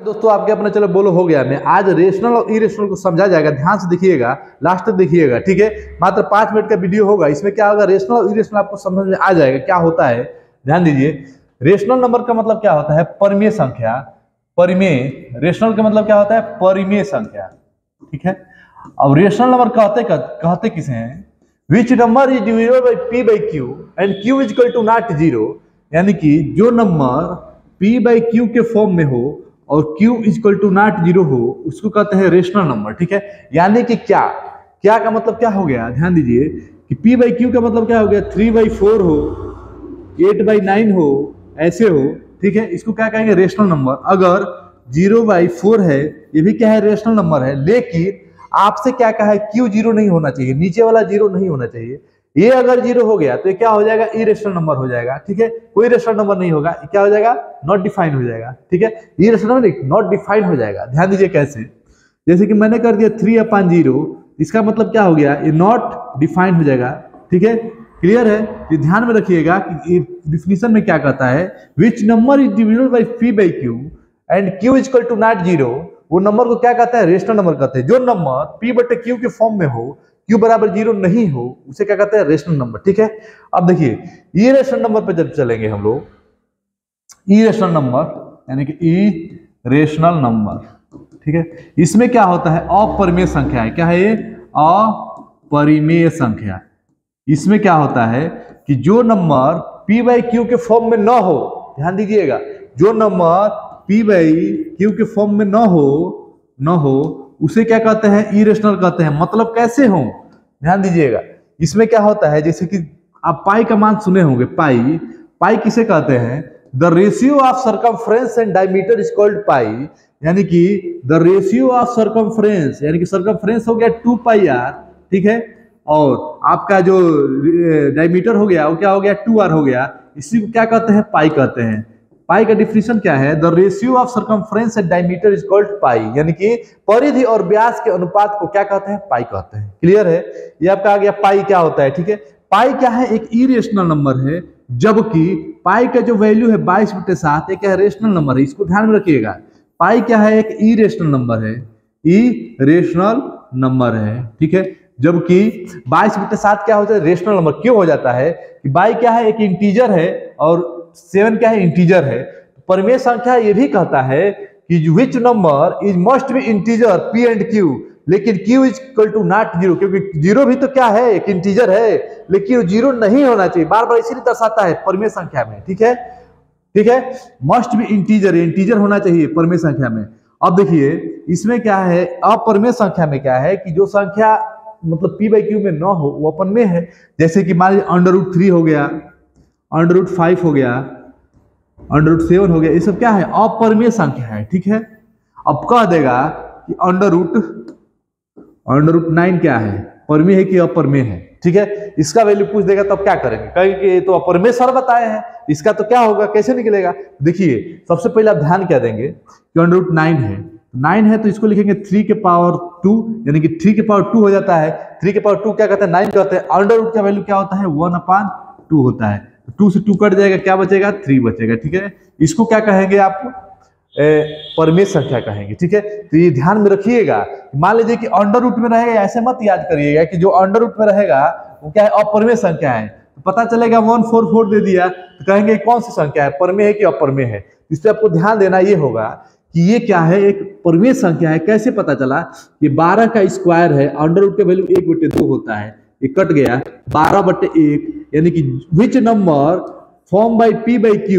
दोस्तों आपके अपना चलो बोलो हो गया। मैं आज रेशनल और इरेशनल को समझा जाएगा, ध्यान से देखिएगा, लास्ट तक देखिएगा, ठीक है। मात्र 5 मिनट का वीडियो होगा, इसमें क्या होगा, रेशनल और इरेशनल आपको समझ में आ जाएगा क्या होता है। ध्यान दीजिए, रेशनल नंबर का मतलब क्या होता है, परिमेय संख्या। परिमेय, रेशनल का मतलब क्या होता है, परिमेय संख्या, ठीक है। अब रेशनल नंबर कहते किसे हैं, which number is divisible by p bye q and q is equal to not 0, यानी कि जो नंबर p बाय q के फॉर्म में हो और q is equal to not 0 हो, उसको कहते हैं रेशनल नंबर, ठीक है। यानी कि क्या का मतलब क्या हो गया, ध्यान दीजिए कि p बाई q का मतलब क्या हो गया, 3/4 हो, 8/9 हो, ऐसे हो, ठीक है। इसको क्या कहेंगे, रेशनल नंबर। अगर 0/4 है, ये भी क्या है, रेशनल नंबर है। लेकिन आपसे क्या कहा है, q 0 नहीं होना चाहिए, नीचे वाला 0 नहीं होना चाहिए। ये अगर 0 हो गया तो ये क्या हो जाएगा, इरेशनल नंबर हो जाएगा, ठीक है। कोई रेशनल नंबर नहीं होगा, क्या हो जाएगा, नॉट डिफाइन हो जाएगा, ठीक है। इरेशनल नंबर नॉट डिफाइन हो जाएगा। ध्यान दीजिए कैसे, जैसे कि मैंने कर दिया 3/0, इसका मतलब क्या हो गया, ये नॉट डिफाइन हो जाएगा, ठीक है। क्लियर है, ये ध्यान में रखिएगा कि डिफिनीशन में क्या कहता है, which number is divisible by p bye q and q is equal to not 0, वो नंबर को क्या कहता है, रेशनल नंबर कहते हैं। जो नंबर p बटे q के फॉर्म में हो, q बराबर 0 नहीं हो, उसे क्या कहते हैं, रेशनल नंबर, ठीक है। अब देखिए इरेशनल नंबर पे जब चलेंगे हम लोग, इरेशनल नंबर यानी कि इरेशनल नंबर, ठीक है। इसमें क्या होता है, अपरिमेय संख्या है। क्या है ये, अपरिमेय संख्या। इसमें क्या होता है कि जो नंबर p बाई q के फॉर्म में न हो, ध्यान दीजिएगा, जो नंबर p बाई q के फॉर्म में न हो उसे क्या कहते हैं, इरेशनल कहते हैं। मतलब कैसे हो, ध्यान दीजिएगा, इसमें क्या होता है, जैसे कि आप पाई का मान सुने होंगे, पाई किसे कहते हैं, the ratio of circumference and diameter is called pi. यानी कि द रेशियो ऑफ सर्कमफ्रेंस, यानी कि सर्कमफ्रेंस हो गया 2πr, ठीक है, और आपका जो डायमीटर हो गया वो क्या हो गया, 2r हो गया। इसी को क्या कहते हैं, पाई कहते हैं। पाई का डिफिनेशन क्या है, the ratio of circumference and diameter is called pi, यानी कि परिधि और व्यास के अनुपात को क्या कहते हैं, पाई कहते हैं। क्लियर है, ये आपका आ गया पाई क्या होता है, ठीक है। पाई क्या है, एक इरेशनल नंबर है, जबकि पाई का जो वैल्यू है 22/7, एक रेशनल नंबर है। इसको ध्यान में रखिएगा, पाई क्या है, एक इरेशनल नंबर है, इरेशनल नंबर है, ठीक है। जबकि 22/7 क्या होता है, रेशनल नंबर क्यों हो जाता है कि बाई क्या है, एक इंटीजर है और 7 क्या है, इंटीजर है। परिमेय संख्या ये भी कहता है कि which number is must be integer p and q, लेकिन q is equal to not 0, क्योंकि 0 भी तो क्या है, एक इंटीजर है, लेकिन 0 नहीं होना चाहिए। बार बार इसीलिए दर्शाता है परिमेय संख्या में, ठीक है, ठीक है। मस्ट बी इंटीजर, इंटीजर होना चाहिए परिमेय संख्या में। अब देखिए इसमें क्या है, अपरिमेय संख्या में क्या है कि जो संख्या मतलब p बाई q में न हो वो अपरिमेय है। जैसे कि मान लीजिए √3 हो गया, √5 हो गया, √7 हो गया, ये सब क्या है, अपरिमेय संख्या है, ठीक है। अब कह देगा कि √9 क्या है, परिमेय है कि अपरिमेय है, ठीक है। इसका वैल्यू पूछ देगा तब क्या करेंगे, कहेंगे कि ये तो अपरिमेय सर बताए हैं, इसका तो क्या होगा, कैसे निकलेगा। देखिए सबसे पहले आप ध्यान क्या देंगे कि √9 है तो इसको लिखेंगे 3 के पावर 2, यानी कि 3 के पावर 2 हो जाता है। 3 के पावर 2 क्या कहते हैं, 9 कहते हैं। √ का वैल्यू क्या होता है, 1/2 होता है। 2 से 2 कट जाएगा, क्या बचेगा, 3 बचेगा, ठीक है। इसको क्या कहेंगे आप, परिमेय संख्या कहेंगे, ठीक है। तो ये ध्यान में रखिएगा, मान लीजिए कि √ में रहेगा, ऐसे मत याद करिएगा कि जो √ में रहेगा वो क्या है, अपरिमेय संख्या है। तो पता चलेगा 144 दे दिया तो कहेंगे कौन सी संख्या है, परिमेय है कि अपरिमेय है। इस पर आपको ध्यान देना ये होगा कि ये क्या है, एक परिमेय संख्या है। कैसे पता चला, ये 12 का स्क्वायर है, √ का वैल्यू 1/2 होता है, ये कट गया 12/1, यानी कि which number form by p by q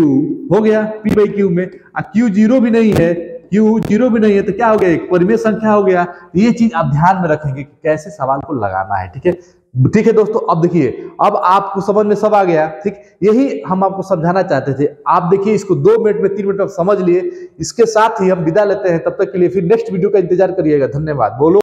हो गया, p बाई q में q 0 भी नहीं है, q 0 भी नहीं है तो क्या हो गया, एक परिमेय संख्या हो गया। ये चीज आप ध्यान में रखेंगे कि कैसे सवाल को लगाना है, ठीक है, ठीक है दोस्तों। अब देखिए, अब आपको समझ में सब आ गया, ठीक। यही हम आपको समझाना चाहते थे। आप देखिए इसको 2 मिनट में 3 मिनट में समझ लिए। इसके साथ ही हम विदा लेते हैं, तब तक के लिए फिर नेक्स्ट वीडियो का इंतजार करिएगा। धन्यवाद। बोलो।